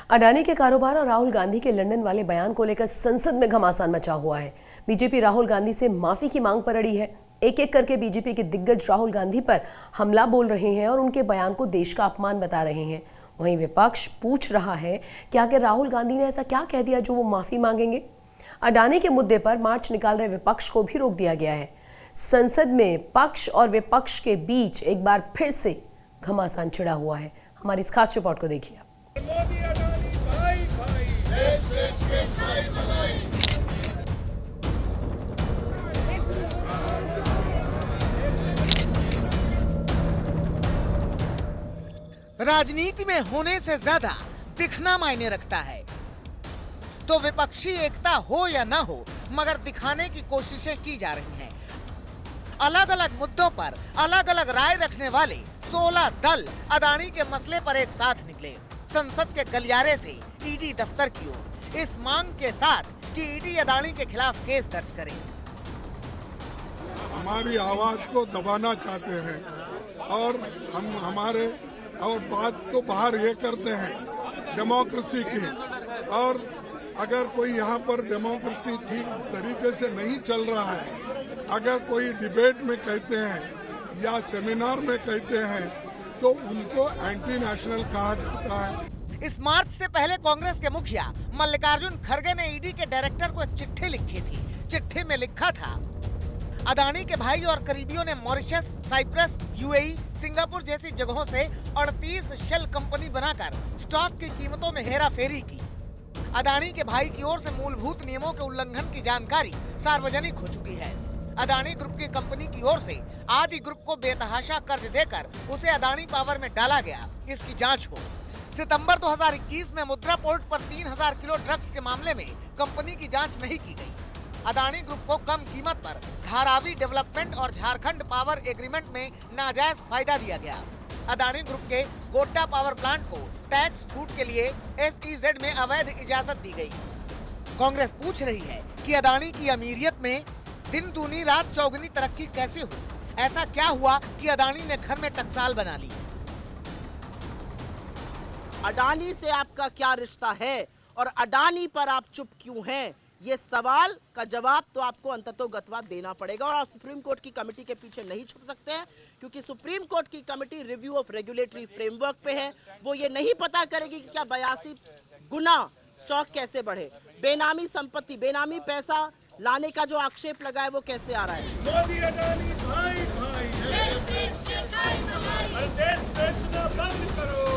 अडानी के कारोबार और राहुल गांधी के लंदन वाले बयान को लेकर संसद में घमासान मचा हुआ है। बीजेपी राहुल गांधी से माफी की मांग पर अड़ी है। एक एक करके बीजेपी के दिग्गज राहुल गांधी पर हमला बोल रहे हैं और उनके बयान को देश का अपमान बता रहे हैं। वहीं विपक्ष पूछ रहा है कि आखिर राहुल गांधी ने ऐसा क्या कह दिया जो वो माफी मांगेंगे। अडानी के मुद्दे पर मार्च निकाल रहे विपक्ष को भी रोक दिया गया है। संसद में पक्ष और विपक्ष के बीच एक बार फिर से घमासान छिड़ा हुआ है। हमारी इस खास रिपोर्ट को देखिए। राजनीति में होने से ज्यादा दिखना मायने रखता है। तो विपक्षी एकता हो या ना हो, मगर दिखाने की कोशिशें की जा रही हैं। अलग अलग मुद्दों पर अलग अलग राय रखने वाले 16 दल अडानी के मसले पर एक साथ निकले। संसद के गलियारे से ईडी दफ्तर की ओर, इस मांग के साथ कि ईडी अडानी के खिलाफ केस दर्ज करे। हमारी आवाज को दबाना चाहते हैं और हम हमारे और बात तो बाहर ये करते हैं डेमोक्रेसी की, और अगर कोई यहाँ पर डेमोक्रेसी ठीक तरीके से नहीं चल रहा है, अगर कोई डिबेट में कहते हैं या सेमिनार में कहते हैं तो उनको एंटी नेशनल कहा जाता है। इस मार्च से पहले कांग्रेस के मुखिया मल्लिकार्जुन खड़गे ने ईडी के डायरेक्टर को एक चिट्ठी लिखी थी। चिट्ठी में लिखा था, अडानी के भाई और करीबियों ने मॉरिशस, साइप्रस, यूएई, सिंगापुर जैसी जगहों से 38 शेल कंपनी बनाकर स्टॉक की कीमतों में हेराफेरी की। अडानी के भाई की ओर से मूलभूत नियमों के उल्लंघन की जानकारी सार्वजनिक हो चुकी है। अडानी ग्रुप की कंपनी की ओर से आदि ग्रुप को बेतहाशा कर्ज देकर उसे अडानी पावर में डाला गया, इसकी जांच हो। सितंबर 2021 में मुद्रा पोर्ट पर 3000 किलो ड्रग्स के मामले में कंपनी की जांच नहीं की गई। अडानी ग्रुप को कम कीमत पर धारावी डेवलपमेंट और झारखंड पावर एग्रीमेंट में नाजायज फायदा दिया गया। अडानी ग्रुप के गोड्डा पावर प्लांट को टैक्स छूट के लिए SEZ में अवैध इजाजत दी गई। कांग्रेस पूछ रही है कि अडानी की अमीरियत में दिन दूनी रात चौगुनी तरक्की कैसे हुई? ऐसा क्या हुआ कि अडानी ने घर में टकसाल बना ली? अडानी से आपका क्या रिश्ता है और अडानी पर आप चुप क्यों हैं? ये सवाल का जवाब तो आपको अंततोगत्वा देना पड़ेगा और आप सुप्रीम कोर्ट की कमेटी के पीछे नहीं छुप सकते हैं, क्योंकि सुप्रीम कोर्ट की committee review of regulatory framework पे है। वो ये नहीं पता करेगी कि क्या 82 गुना स्टॉक कैसे बढ़े, बेनामी संपत्ति, बेनामी पैसा लाने का जो आक्षेप लगा है वो कैसे आ रहा है। मोदी अडानी भाई भाई, देश बेचना बंद करो।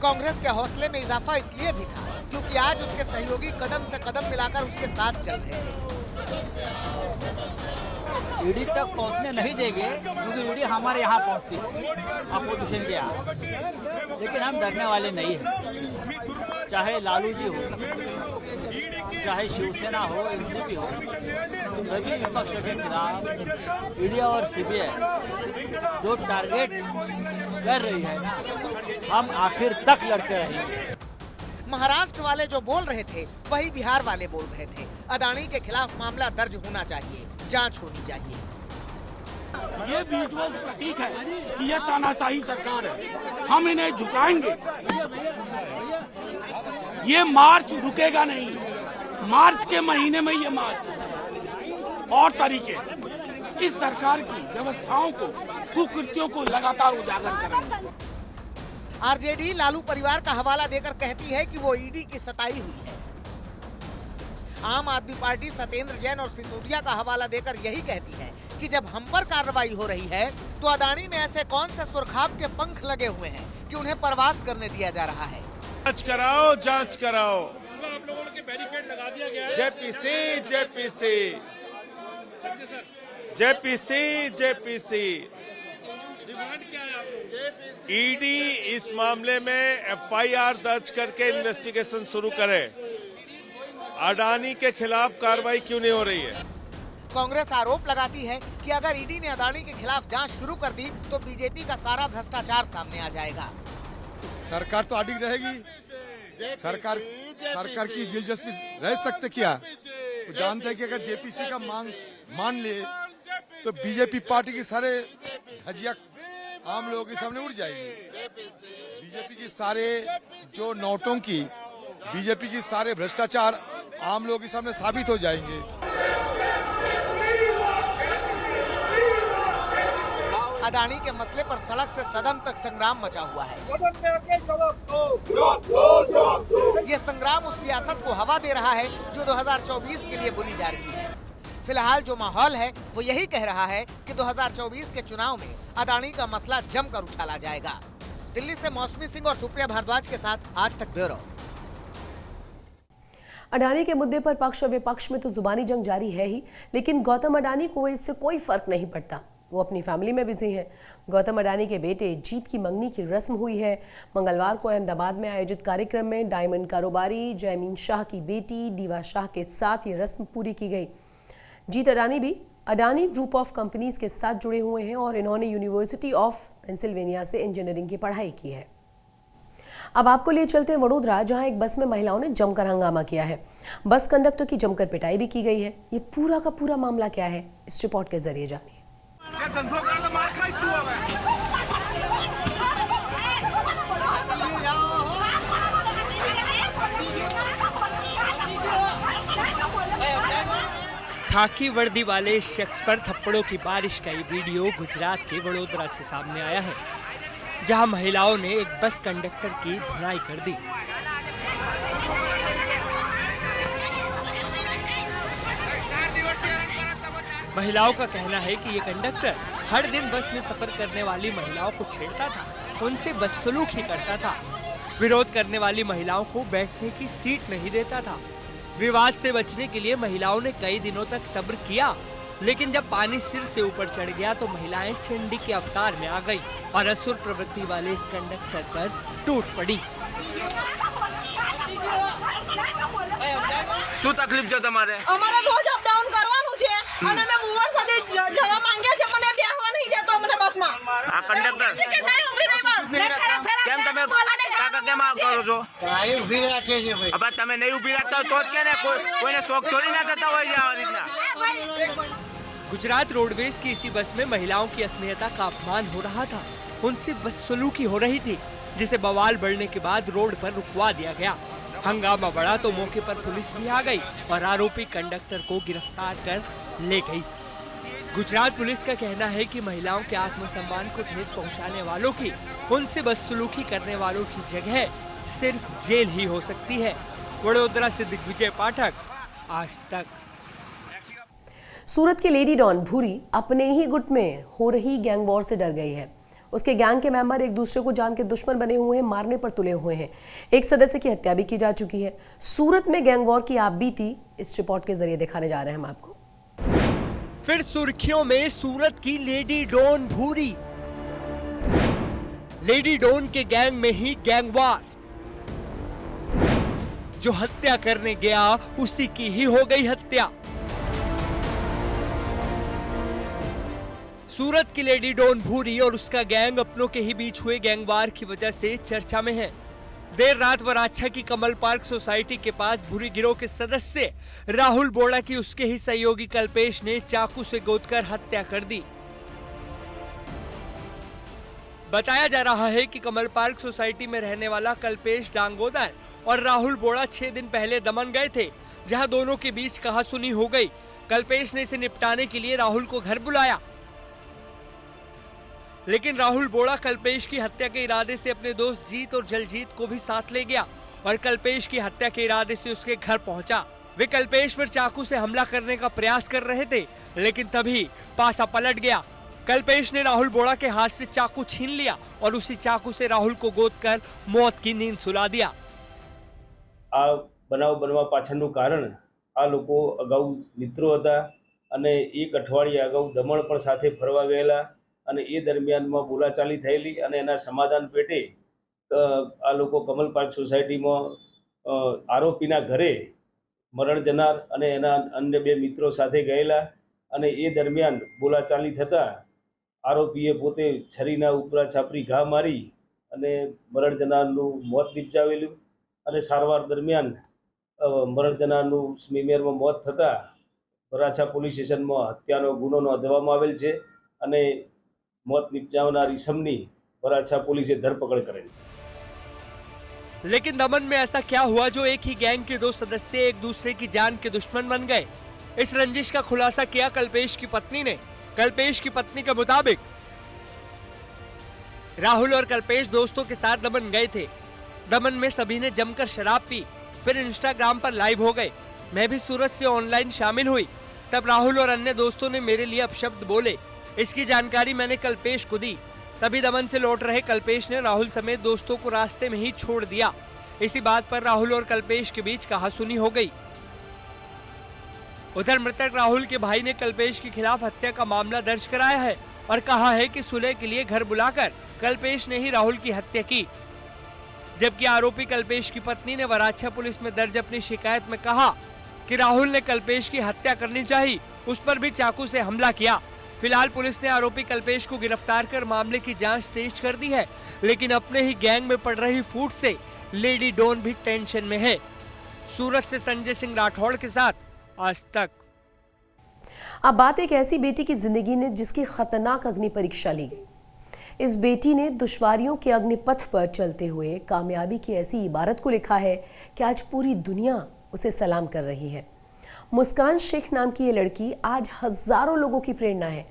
कांग्रेस के हौसले में इजाफा इसलिए भी था क्योंकि आज उसके सहयोगी कदम से कदम मिलाकर उसके साथ चल रहे हैं। ईडी तक पहुंचने नहीं देंगे क्योंकि ईडी हमारे यहाँ पहुंचती है, अपोजिशन के यहाँ। लेकिन हम डरने वाले नहीं हैं। चाहे लालू जी हो, चाहे शिवसेना हो, एनसीपी हो, सभी विपक्ष के खिलाफ ईडी और सीबीआई जो टारगेट कर रही है ना, हम आखिर तक लड़ते रहेंगे। महाराष्ट्र वाले जो बोल रहे थे वही बिहार वाले बोल रहे थे। अडानी के खिलाफ मामला दर्ज होना चाहिए, जांच होनी चाहिए। ये विजुअल प्रतीक है कि ये तानाशाही सरकार है, हम इन्हें झुकाएंगे। ये मार्च रुकेगा नहीं। मार्च के महीने में ये मार्च और तरीके इस सरकार की व्यवस्थाओं को, कुकृतियों को लगातार उजागर करेंगे। आरजेडी लालू परिवार का हवाला देकर कहती है कि वो ईडी की सताई हुई है। आम आदमी पार्टी सत्येंद्र जैन और सिसोदिया का हवाला देकर यही कहती है कि जब हम पर कार्रवाई हो रही है तो अडानी में ऐसे कौन से सुरखाब के पंख लगे हुए हैं कि उन्हें परवाज करने दिया जा रहा है। जांच कराओ, जांच कराओ। आप लोगों ने बैरिकेड लगा दिया गया है। JPC JPC JPC JPC demand क्या है आप लोगों? ईडी इस मामले में FIR दर्ज करके इन्वेस्टिगेशन शुरू करे। अडानी के खिलाफ कार्रवाई क्यों नहीं हो रही है? कांग्रेस आरोप लगाती है कि अगर ईडी ने अडानी के खिलाफ जांच शुरू कर दी तो बीजेपी का सारा भ्रष्टाचार सामने आ जाएगा। सरकार तो अडिग रहेगी। सरकार की दिलचस्पी रह सकते क्या? तो जानते हैं कि अगर जेपीसी का मांग मान ले तो बीजेपी पार्टी की सारे धजिया आम लोगों के सामने उड़ जाएगी। बीजेपी की सारे जो नोटों की, बीजेपी की सारे भ्रष्टाचार आम लोगों के सामने साबित हो जाएंगे। अडानी के मसले पर सड़क से सदन तक संग्राम मचा हुआ है। ये संग्राम उस सियासत को हवा दे रहा है जो 2024 के लिए बुनी जा रही है। फिलहाल जो माहौल है वो यही कह रहा है कि 2024 के चुनाव में अडानी का मसला जमकर उछाला जाएगा। दिल्ली से मौसमी सिंह और सुप्रिया भारद्वाज के साथ आज तक ब्यूरो। अडानी के मुद्दे पर पक्ष और विपक्ष में तो जुबानी जंग जारी है ही, लेकिन गौतम अडानी को इससे कोई फर्क नहीं पड़ता। वो अपनी फैमिली में बिजी हैं। गौतम अडानी के बेटे जीत की मंगनी की रस्म हुई है। मंगलवार को अहमदाबाद में आयोजित कार्यक्रम में डायमंड कारोबारी जयमीन शाह की बेटी डीवा शाह के साथ ये रस्म पूरी की गई। जीत अडानी भी अडानी ग्रुप ऑफ कंपनीज के साथ जुड़े हुए हैं और इन्होंने यूनिवर्सिटी ऑफ पेंसिल्वेनिया से इंजीनियरिंग की पढ़ाई की है। अब आपको लिए चलते हैं वडोदरा, जहां एक बस में महिलाओं ने जमकर हंगामा किया है। बस कंडक्टर की जमकर पिटाई भी की गई है। ये पूरा का पूरा मामला क्या है, इस रिपोर्ट के जरिए जानिए। खाकी वर्दी वाले शख्स पर थप्पड़ों की बारिश का ये वीडियो गुजरात के वडोदरा से सामने आया है, जहां महिलाओं ने एक बस कंडक्टर की धुनाई कर दी। महिलाओं का कहना है कि ये कंडक्टर हर दिन बस में सफर करने वाली महिलाओं को छेड़ता था, उनसे बदसलूकी करता था, विरोध करने वाली महिलाओं को बैठने की सीट नहीं देता था। विवाद से बचने के लिए महिलाओं ने कई दिनों तक सब्र किया, लेकिन जब पानी सिर से ऊपर चढ़ गया तो महिलाएं चंडी के अवतार में आ गई और असुर प्रवृत्ति वाले इस कंडक्टर पर टूट पड़ी। શું તકલીફ છે તમારે? અમારે રોજ અપ ડાઉન કરવાનું છે અને મે મુવર સાથે જવા માંગ્યા છે પણ એ બેહવા નહીં દેતો અમને બસમાં। આ કંડક્ટર કે નહીં ઊભી રહી બસ કેમ તમે કાકા કેમ આવ કરો છો? કાઈ ઊભી રાખે છે ભાઈ। હવે તમે નહીં ઊભી રાખતા હોય તો જ કે ને કોઈને શોખ થોડી ના થતા હોય છે આ રીતના। गुजरात रोडवेज की इसी बस में महिलाओं की अस्मियता का अपमान हो रहा था, उनसे बदसलूकी हो रही थी, जिसे बवाल बढ़ने के बाद रोड पर रुकवा दिया गया। हंगामा बढ़ा तो मौके पर पुलिस भी आ गई और आरोपी कंडक्टर को गिरफ्तार कर ले गई। गुजरात पुलिस का कहना है कि महिलाओं के आत्मसम्मान को ठेस पहुंचाने वालों की, उनसे बदसलूकी करने वालों की जगह सिर्फ जेल ही हो सकती है। वडोदरा से दिग्विजय पाठक, आज तक। सूरत की लेडी डॉन भूरी अपने ही गुट में हो रही गैंग वॉर से डर गई है। उसके गैंग के मेंबर एक दूसरे को जान के दुश्मन बने हुए हैं, मारने पर तुले हुए हैं। एक सदस्य की हत्या भी की जा चुकी है। सूरत में गैंग वॉर की आप बीती इस रिपोर्ट के जरिए दिखाने जा रहे हैं हम आपको। फिर सुर्खियों में सूरत की लेडी डॉन भूरी। लेडी डॉन के गैंग में ही गैंग वॉर। जो हत्या करने गया उसी की ही हो गई हत्या। सूरत की लेडी डॉन भूरी और उसका गैंग अपनों के ही बीच हुए गैंगवार की वजह से चर्चा में है। देर रात वराछा की कमल पार्क सोसाइटी के पास भूरी गिरोह के सदस्य राहुल बोड़ा की उसके ही सहयोगी कल्पेश ने चाकू से गोदकर हत्या कर दी। बताया जा रहा है कि कमल पार्क सोसाइटी में रहने वाला कल्पेश डांगोदर और राहुल बोड़ा 6 दिन पहले दमन गए थे, जहां दोनों के बीच कहासुनी हो गई। कल्पेश ने इसे निपटाने के लिए राहुल को घर बुलाया, लेकिन राहुल बोड़ा कल्पेश की हत्या के इरादे से अपने दोस्त जीत और जलजीत को भी साथ ले गया और कल्पेश की हत्या के इरादे से उसके घर पहुंचा। वे कल्पेश पर चाकू से हमला करने का प्रयास कर रहे थे, लेकिन तभी पासा पलट गया। कल्पेश ने राहुल बोड़ा के हाथ से चाकू छीन लिया और उसी चाकू से राहुल को गोदकर मौत की नींद सुला दिया। आ बनाव बनवा पाछळનું कारण आ लोको अगाऊ मित्रों हता અને એક અઠવાડિયા અગાઉ દમણ પણ સાથે ફરવા ગયેલા અને એ દરમિયાનમાં બોલાચાલી થયેલી અને એના સમાધાન પેટે આ લોકો કમલ પાર્ક સોસાયટીમાં આરોપીના ઘરે મરણ જનાર અને એના અન્ય 2 મિત્રો સાથે ગયેલા અને એ દરમિયાન બોલાચાલી થતા આરોપીએ પોતે છરીના ઉપરા છાપરી ઘા મારી અને મરણ જનારનું મોત નિપજાવેલું અને સારવાર દરમિયાન મરણ જનારનું સ્મીમેરમાં મોત થતા વરાછા પોલીસ સ્ટેશનમાં હત્યાનો ગુનો નોંધવામાં આવેલ છે અને મોત નિપજાવનાર ઈસમની વરાછા પોલીસે ધરપકડ કરેલ છે। लेकिन दमन में ऐसा क्या हुआ जो एक ही गैंग के दो सदस्य एक दूसरे की जान के दुश्मन बन गए? इस रंजिश का खुलासा किया कल्पेश की पत्नी ने। कल्पेश की पत्नी के मुताबिक राहुल और कल्पेश दोस्तों के साथ दमन गए थे। दमन में सभी ने जमकर शराब पी, फिर इंस्टाग्राम पर लाइव हो गए। मैं भी सूरत से ऑनलाइन शामिल हुई। तब राहुल और अन्य दोस्तों ने मेरे लिए अपशब्द बोले। इसकी जानकारी मैंने कल्पेश को दी। तभी दमन से लौट रहे कल्पेश ने राहुल समेत दोस्तों को रास्ते में ही छोड़ दिया। इसी बात पर राहुल और कल्पेश के बीच कहासुनी हो गई। उधर मृतक राहुल के भाई ने कल्पेश के खिलाफ हत्या का मामला दर्ज कराया है और कहा है कि सुलह के लिए घर बुलाकर कल्पेश ने ही राहुल की हत्या की। जबकि आरोपी कल्पेश की पत्नी ने वराछा पुलिस में दर्ज अपनी शिकायत में कहा कि राहुल ने कल्पेश की हत्या करनी चाहिए, उस पर भी चाकू से हमला किया। फिलहाल पुलिस ने आरोपी कल्पेश को गिरफ्तार कर मामले की जांच तेज कर दी है, लेकिन अपने ही गैंग में पड़ रही फूट से लेडी डॉन भी टेंशन में है। सूरत से संजय सिंह राठौड़ के साथ आज तक। अब बात एक ऐसी बेटी की जिंदगी ने जिसकी खतरनाक अग्नि परीक्षा ली गई। इस बेटी ने दुश्वारियों के अग्निपथ पर चलते हुए कामयाबी की ऐसी इबारत को लिखा है कि आज पूरी दुनिया उसे सलाम कर रही है। मुस्कान शेख नाम की ये लड़की आज हजारों लोगों की प्रेरणा है।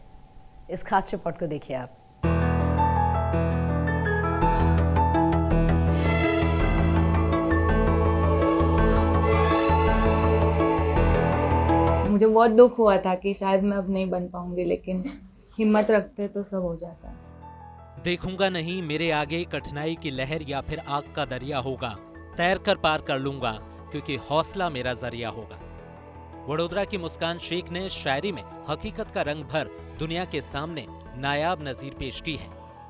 इस खास रिपोर्ट को देखिए आप। मुझे बहुत दुख हुआ था कि शायद मैं अब नहीं बन पाऊंगी, लेकिन हिम्मत रखते तो सब हो जाता है। देखूंगा नहीं मेरे आगे कठिनाई की लहर या फिर आग का दरिया होगा, तैर कर पार कर लूंगा क्योंकि हौसला मेरा जरिया होगा। वडोदरा की मुस्कान शेख ने शायरी में हकीकत का रंग भर दुनिया के सामने नायाब नजीर पेश की है।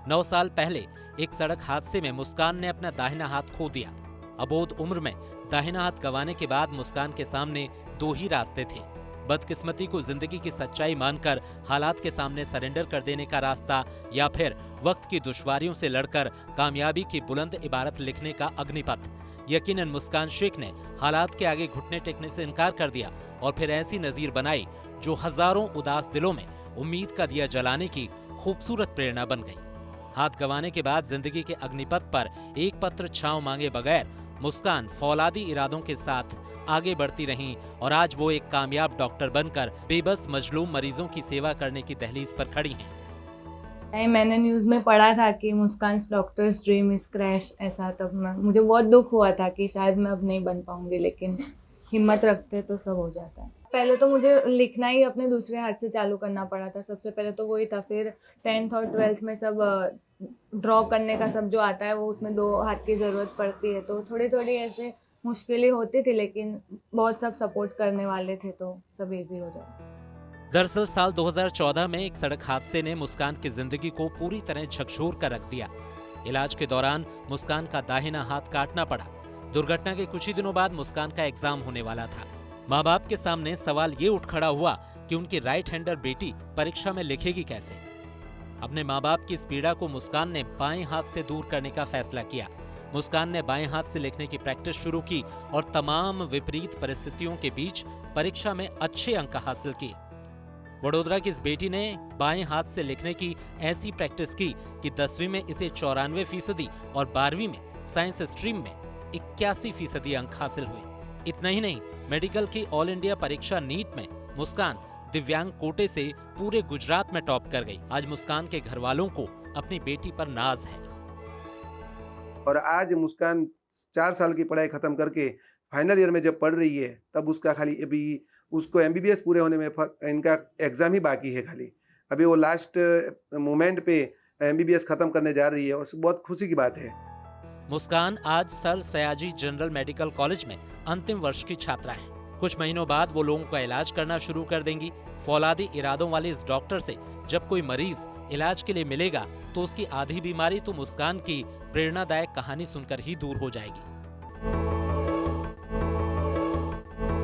9 साल पहले एक सड़क हादसे में मुस्कान ने अपना दाहिना हाथ खो दिया। अबोध उम्र में दाहिना हाथ गंवाने के बाद मुस्कान के सामने 2 ही रास्ते थे, बदकिस्मती को जिंदगी की सच्चाई मानकर हालात के सामने सरेंडर कर देने का रास्ता या फिर वक्त की दुश्वारियों से लड़कर कामयाबी की बुलंद इबारत लिखने का अग्निपथ। यकीनन मुस्कान शेख ने हालात के आगे घुटने टेकने से इनकार कर दिया और फिर ऐसी नजीर बनाई जो हजारों उदास दिलों में उम्मीद का दिया जलाने की खूबसूरत प्रेरणा बन गई। हाथ गंवाने के बाद जिंदगी के अग्निपथ पर एक पत्र छांव मांगे बगैर मुस्कान फौलादी इरादों के साथ आगे बढ़ती रहीं और आज वो एक कामयाब डॉक्टर बनकर बेबस मजलूम मरीजों की सेवा करने की दहलीज पर खड़ी हैं। मैंने न्यूज़ में पढ़ा था कि मुस्कान डॉक्टर्स ड्रीम इज क्रैश, ऐसा तब मुझे बहुत दुख हुआ था कि शायद मैं अब नहीं बन पाऊंगी, लेकिन हिम्मत रखते तो सब हो जाता है। पहले तो मुझे लिखना ही अपने दूसरे हाथ से चालू करना पड़ा था। सबसे पहले तो वही था, फिर 10th और 12th में सब ड्रॉ करने का सब जो आता है वो उसमें 2 हाथ की ज़रूरत पड़ती है, तो थोड़ी थोड़ी ऐसे मुश्किलें होती थी, लेकिन बहुत सब सपोर्ट करने वाले थे तो सब इजी हो जाए। दरअसल साल 2014 में एक सड़क हादसे ने मुस्कान की जिंदगी को पूरी तरह झकझोर कर रख दिया। इलाज के दौरान मुस्कान का दाहिना हाथ काटना पड़ा। दुर्घटना के कुछ ही दिनों बाद मुस्कान का एग्जाम होने वाला था। माँ बाप के सामने सवाल ये उठ खड़ा हुआ कि उनकी राइट हैंडर बेटी परीक्षा में लिखेगी कैसे। अपने माँ बाप की इस पीड़ा को मुस्कान ने बाएं हाथ से दूर करने का फैसला किया। मुस्कान ने बाएं हाथ से लिखने की प्रैक्टिस शुरू की और तमाम विपरीत परिस्थितियों के बीच परीक्षा में अच्छे अंक हासिल किए। वडोदरा की इस बेटी ने बाएं हाथ से लिखने की ऐसी प्रैक्टिस की कि 10वीं में इसे 94% और 12वीं में साइंस स्ट्रीम में 81% अंक हासिल हुए। इतना ही नहीं, मेडिकल की ऑल इंडिया परीक्षा नीट में मुस्कान दिव्यांग कोटे से पूरे गुजरात में टॉप कर गई। आज मुस्कान के घर वालों को अपनी बेटी पर नाज है। और आज मुस्कान 4 साल की पढ़ाई खत्म करके फाइनल ईयर में जब पढ़ रही है, तब उसका खाली अभी उसको MBBS पूरे होने में इनका एग्जाम ही बाकी है। खाली अभी वो लास्ट मोमेंट पे MBBS खत्म करने जा रही है और बहुत खुशी की बात है। मुस्कान आज sir Sayaji general medical college में अंतिम वर्ष की छात्रा है। कुछ महीनों बाद वो लोगों का इलाज करना शुरू कर देंगी। फौलादी इरादों वाले इस डॉक्टर से जब कोई मरीज इलाज के लिए मिलेगा तो उसकी आधी बीमारी तो मुस्कान की प्रेरणादायक कहानी सुनकर ही दूर हो जाएगी।